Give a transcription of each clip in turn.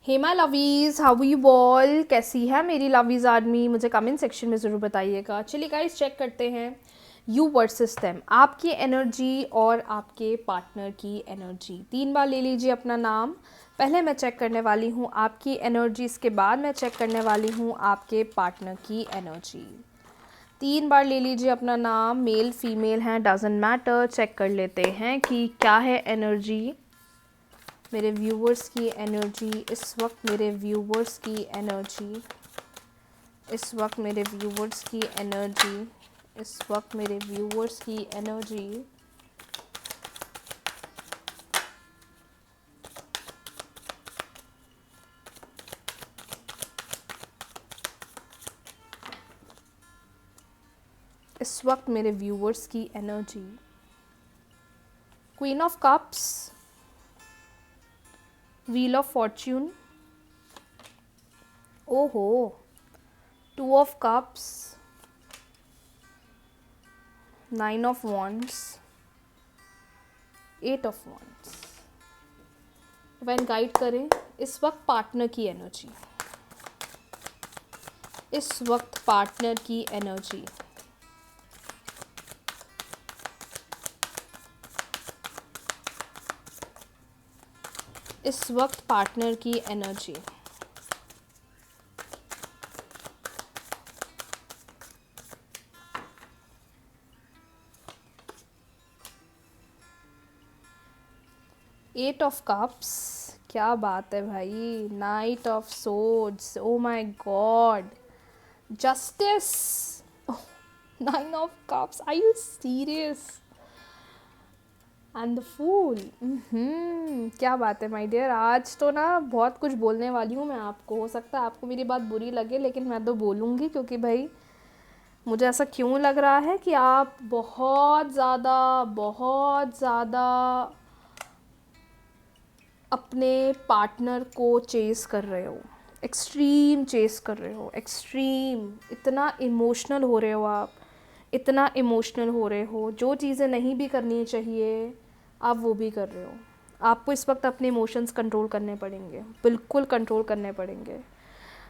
Hey my lovies, how you all. कैसी है मेरी लवीज़ आदमी, मुझे कमेंट सेक्शन में ज़रूर बताइएगा। चलिए गाइस, चेक करते हैं यू वर्सेस देम, आपकी एनर्जी और आपके पार्टनर की एनर्जी। 3 बार ले लीजिए अपना नाम। पहले मैं चेक करने वाली हूँ आपकी एनर्जी, इसके बाद मैं चेक करने वाली हूँ आपके पार्टनर की एनर्जी। 3 बार ले लीजिए अपना नाम, मेल फीमेल हैं डजेंट मैटर। चेक कर लेते हैं कि क्या है एनर्जी, मेरे व्यूवर्स की एनर्जी इस वक्त, मेरे व्यूवर्स की एनर्जी इस वक्त, मेरे व्यूवर्स की एनर्जी इस वक्त, मेरे व्यूवर्स की एनर्जी। इस वक्त मेरे व्यूवर्स की energy. Queen of cups, wheel of Fortune, ओहो, 2 of cups, 9 of wands, 8 of wands. Divine guide करें इस वक्त पार्टनर की एनर्जी, इस वक्त पार्टनर की एनर्जी। इस वक्त पार्टनर की एनर्जी। एट ऑफ कप्स, क्या बात है भाई। Knight of swords, oh my god. Justice, 9 of cups, are you serious. And the fool. क्या बात है माय डियर। आज तो ना बहुत कुछ बोलने वाली हूँ मैं आपको। हो सकता है आपको मेरी बात बुरी लगे, लेकिन मैं तो बोलूँगी, क्योंकि भाई मुझे ऐसा क्यों लग रहा है कि आप बहुत ज़्यादा अपने पार्टनर को चेस कर रहे हो। एक्सट्रीम चेस कर रहे हो, एक्सट्रीम। इतना इमोशनल हो रहे हो आप, इतना इमोशनल हो रहे हो। जो चीज़ें नहीं भी करनी चाहिए आप वो भी कर रहे हो। आपको इस वक्त अपने इमोशंस कंट्रोल करने पड़ेंगे, बिल्कुल कंट्रोल करने पड़ेंगे।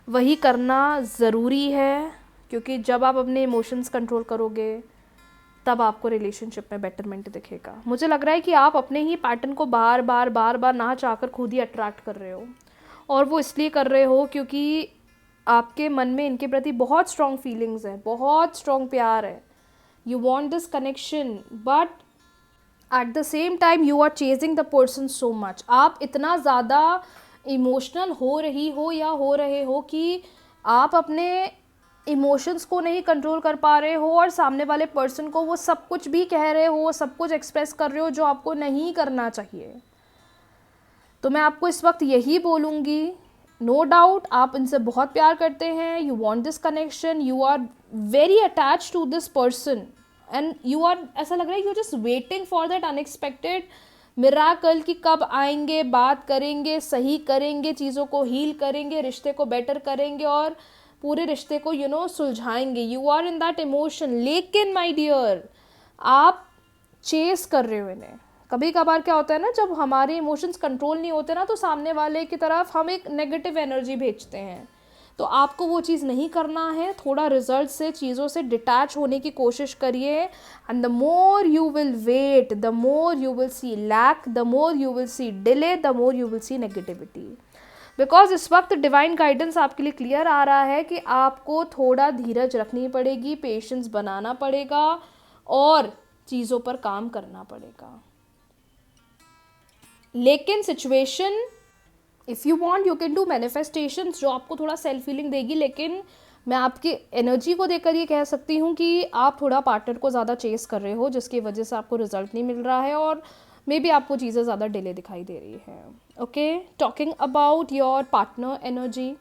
वही करना ज़रूरी है, क्योंकि जब आप अपने इमोशंस कंट्रोल करोगे तब आपको रिलेशनशिप में बेटरमेंट दिखेगा। मुझे लग रहा है कि आप अपने ही पैटर्न को बार बार ना चाहकर खुद ही अट्रैक्ट कर रहे हो, और वो इसलिए कर रहे हो क्योंकि आपके मन में इनके प्रति बहुत स्ट्रॉन्ग फीलिंग्स है, बहुत स्ट्रॉन्ग प्यार है। You want this connection, but at the same time you are chasing the person so much. आप इतना ज़्यादा इमोशनल हो रही हो या हो रहे हो कि आप अपने इमोशंस को नहीं कंट्रोल कर पा रहे हो, और सामने वाले पर्सन को वो सब कुछ भी कह रहे हो, वो सब कुछ एक्सप्रेस कर रहे हो जो आपको नहीं करना चाहिए। तो मैं आपको इस वक्त यही बोलूँगी, नो डाउट आप इनसे बहुत प्यार करते हैं, you want this connection, you are very attach to this person, and you are, ऐसा लग रहा है you just waiting for that unexpected miracle कि कब आएंगे, बात करेंगे, सही करेंगे, चीज़ों को हील करेंगे, रिश्ते को बेटर करेंगे और पूरे रिश्ते को सुलझाएंगे। You are in that emotion, लेकिन माय डियर आप चेस कर रहे हो इन्हें। कभी कभार क्या होता है ना, जब हमारे इमोशंस कंट्रोल नहीं होते ना, तो सामने वाले की तरफ हम एक नेगेटिव एनर्जी भेजते हैं। तो आपको वो चीज़ नहीं करना है। थोड़ा रिजल्ट से, चीज़ों से डिटैच होने की कोशिश करिए, and the more you will wait, the more you will see lack, the more you will see delay, the more you will see negativity. Because इस वक्त डिवाइन गाइडेंस आपके लिए क्लियर आ रहा है कि आपको थोड़ा धीरज रखनी पड़ेगी, पेशेंस बनाना पड़ेगा और चीज़ों पर काम करना पड़ेगा। लेकिन situation, if you want you can do manifestations जो आपको थोड़ा सेल्फ फीलिंग देगी, लेकिन मैं आपकी एनर्जी को देखकर ये कह सकती हूँ कि आप थोड़ा पार्टनर को ज़्यादा चेस कर रहे हो, जिसकी वजह से आपको रिजल्ट नहीं मिल रहा है, और मे बी आपको चीज़ें ज़्यादा डिले दिखाई दे रही है। Okay, talking about your partner energy,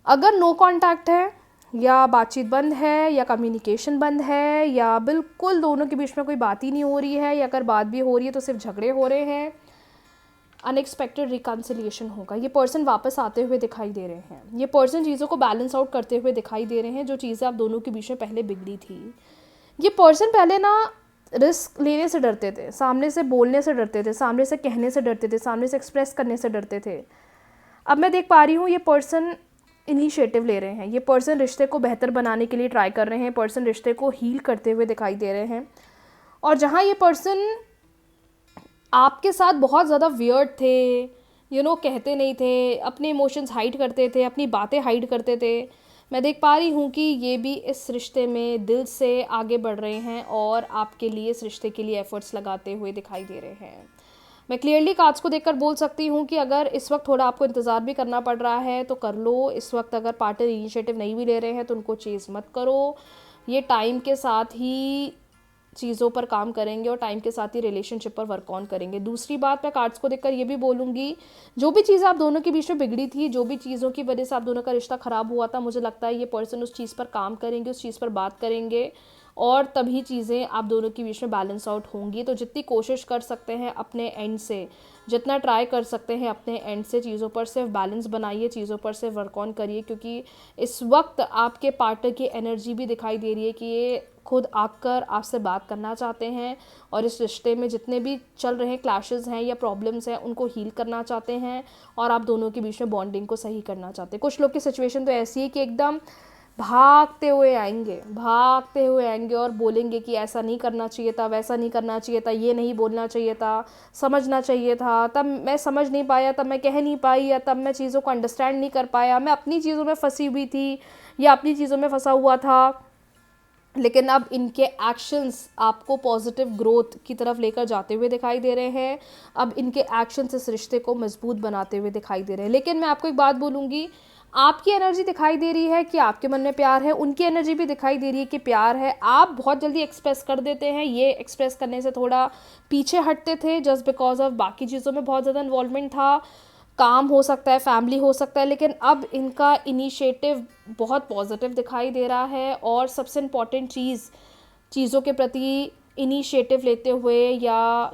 अगर नो कांटेक्ट है, या बातचीत बंद है, या कम्युनिकेशन बंद है, या बिल्कुल दोनों के बीच में कोई बात ही नहीं हो रही है, या अगर बात भी हो रही है तो सिर्फ झगड़े हो रहे हैं, अनएक्सपेक्टेड रिकन्सिलिएशन होगा। ये पर्सन वापस आते हुए दिखाई दे रहे हैं, ये पर्सन चीज़ों को बैलेंस आउट करते हुए दिखाई दे रहे हैं। जो चीज़ें आप दोनों के बीच में पहले बिगड़ी थी, ये पर्सन पहले ना रिस्क लेने से डरते थे, सामने से बोलने से डरते थे, सामने से कहने से डरते थे, सामने से एक्सप्रेस करने से डरते थे। अब मैं देख पा रही हूँ ये पर्सन इनिशिएटिव ले रहे हैं, ये पर्सन रिश्ते को बेहतर बनाने के लिए ट्राई कर रहे हैं, पर्सन रिश्ते को हील करते हुए दिखाई दे रहे हैं। और जहाँ ये पर्सन आपके साथ बहुत ज़्यादा वियर्ड थे, कहते नहीं थे, अपने इमोशंस हाइड करते थे, अपनी बातें हाइड करते थे, मैं देख पा रही हूँ कि ये भी इस रिश्ते में दिल से आगे बढ़ रहे हैं और आपके लिए, इस रिश्ते के लिए एफर्ट्स लगाते हुए दिखाई दे रहे हैं। मैं क्लियरली कार्ड्स को देखकर बोल सकती हूँ कि अगर इस वक्त थोड़ा आपको इंतज़ार भी करना पड़ रहा है तो कर लो। इस वक्त अगर पार्टनर इनिशिएटिव नहीं भी ले रहे हैं तो उनको चेज़ मत करो। ये टाइम के साथ ही चीज़ों पर काम करेंगे और टाइम के साथ ही रिलेशनशिप पर वर्क ऑन करेंगे। दूसरी बात, मैं कार्ड्स को देखकर ये भी बोलूँगी, जो भी चीज़ आप दोनों के बीच में बिगड़ी थी, जो भी चीज़ों की वजह से आप दोनों का रिश्ता ख़राब हुआ था, मुझे लगता है ये पर्सन उस चीज़ पर काम करेंगे, उस चीज़ पर बात करेंगे और तभी चीज़ें आप दोनों के बीच में बैलेंस आउट होंगी। तो जितनी कोशिश कर सकते हैं अपने एंड से, जितना ट्राई कर सकते हैं अपने एंड से, चीज़ों पर सिर्फ बैलेंस बनाइए, चीज़ों पर सिर्फ वर्क ऑन करिए, क्योंकि इस वक्त आपके पार्टनर की एनर्जी भी दिखाई दे रही है कि ये खुद आकर आपसे बात करना चाहते हैं और इस रिश्ते में जितने भी चल रहे क्लैशेस हैं या प्रॉब्लम्स हैं उनको हील करना चाहते हैं और आप दोनों के बीच में बॉन्डिंग को सही करना चाहते हैं। कुछ लोग की सिचुएशन तो ऐसी है कि एकदम भागते हुए आएंगे और बोलेंगे कि ऐसा नहीं करना चाहिए था, वैसा नहीं करना चाहिए था, ये नहीं बोलना चाहिए था, समझना चाहिए था, तब मैं समझ नहीं पाया, तब मैं कह नहीं पाई, या तब मैं चीज़ों को अंडरस्टैंड नहीं कर पाया, मैं अपनी चीज़ों में फंसी हुई थी या अपनी चीज़ों में फंसा हुआ था। लेकिन अब इनके एक्शंस आपको पॉजिटिव ग्रोथ की तरफ लेकर जाते हुए दिखाई दे रहे हैं। अब इनके एक्शंस इस रिश्ते को मजबूत बनाते हुए दिखाई दे रहे हैं। लेकिन मैं आपको एक बात बोलूँगी, आपकी एनर्जी दिखाई दे रही है कि आपके मन में प्यार है, उनकी एनर्जी भी दिखाई दे रही है कि प्यार है। आप बहुत जल्दी एक्सप्रेस कर देते हैं, ये एक्सप्रेस करने से थोड़ा पीछे हटते थे जस्ट बिकॉज ऑफ बाकी चीज़ों में बहुत ज़्यादा इन्वॉल्वमेंट था, काम हो सकता है, फैमिली हो सकता है। लेकिन अब इनका इनिशिएटिव बहुत पॉजिटिव दिखाई दे रहा है और सबसे इम्पॉर्टेंट चीज़ों के प्रति इनिशिएटिव लेते हुए या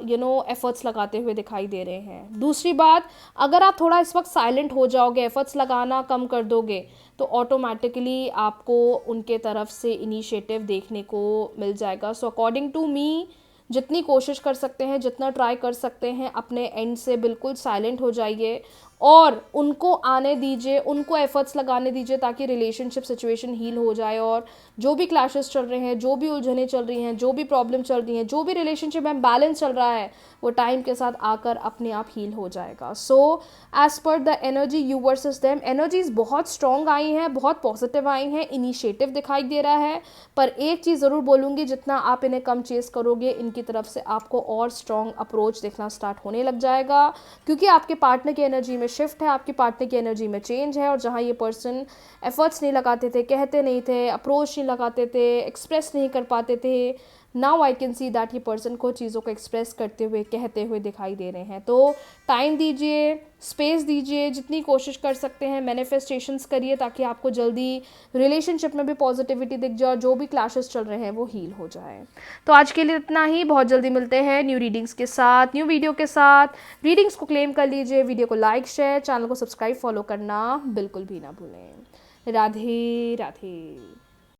एफर्ट्स लगाते हुए दिखाई दे रहे हैं। दूसरी बात, अगर आप थोड़ा इस वक्त साइलेंट हो जाओगे, एफर्ट्स लगाना कम कर दोगे, तो ऑटोमेटिकली आपको उनके तरफ से इनिशिएटिव देखने को मिल जाएगा। सो अकॉर्डिंग टू मी, जितनी कोशिश कर सकते हैं, जितना ट्राई कर सकते हैं, अपने एंड से बिल्कुल साइलेंट हो जाइए और उनको आने दीजिए, उनको एफर्ट्स लगाने दीजिए ताकि रिलेशनशिप सिचुएशन हील हो जाए और जो भी क्लैशेस चल रहे हैं, जो भी उलझनें चल रही हैं, जो भी प्रॉब्लम चल रही हैं, जो भी रिलेशनशिप में बैलेंस चल रहा है, वो टाइम के साथ आकर अपने आप हील हो जाएगा। So as per the energy you versus them, energies बहुत स्ट्रॉन्ग आई हैं, बहुत पॉजिटिव आई हैं, इनिशिएटिव दिखाई दे रहा है। पर एक चीज़ ज़रूर बोलूँगी, जितना आप इन्हें कम चेस करोगे, इनकी तरफ से आपको और स्ट्रॉन्ग अप्रोच देखना स्टार्ट होने लग जाएगा, क्योंकि आपके पार्टनर की एनर्जी में शिफ्ट है, आपके पार्टनर की एनर्जी में चेंज है। और जहाँ ये पर्सन एफर्ट्स नहीं लगाते थे, कहते नहीं थे, अप्रोच नहीं लगाते थे, एक्सप्रेस नहीं कर पाते थे, now I can see that ये पर्सन को चीज़ों को एक्सप्रेस करते हुए, कहते हुए दिखाई दे रहे हैं। तो टाइम दीजिए, स्पेस दीजिए, जितनी कोशिश कर सकते हैं मैनिफेस्टेशंस करिए ताकि आपको जल्दी रिलेशनशिप में भी पॉजिटिविटी दिख जाए, जो भी क्लैशेस चल रहे हैं वो हील हो जाए। तो आज के लिए इतना ही, बहुत जल्दी मिलते हैं न्यू रीडिंग्स के साथ, न्यू वीडियो के साथ। रीडिंग्स को क्लेम कर लीजिए, वीडियो को लाइक, शेयर, चैनल को सब्सक्राइब, फॉलो करना बिल्कुल भी ना भूलें। राधे राधे।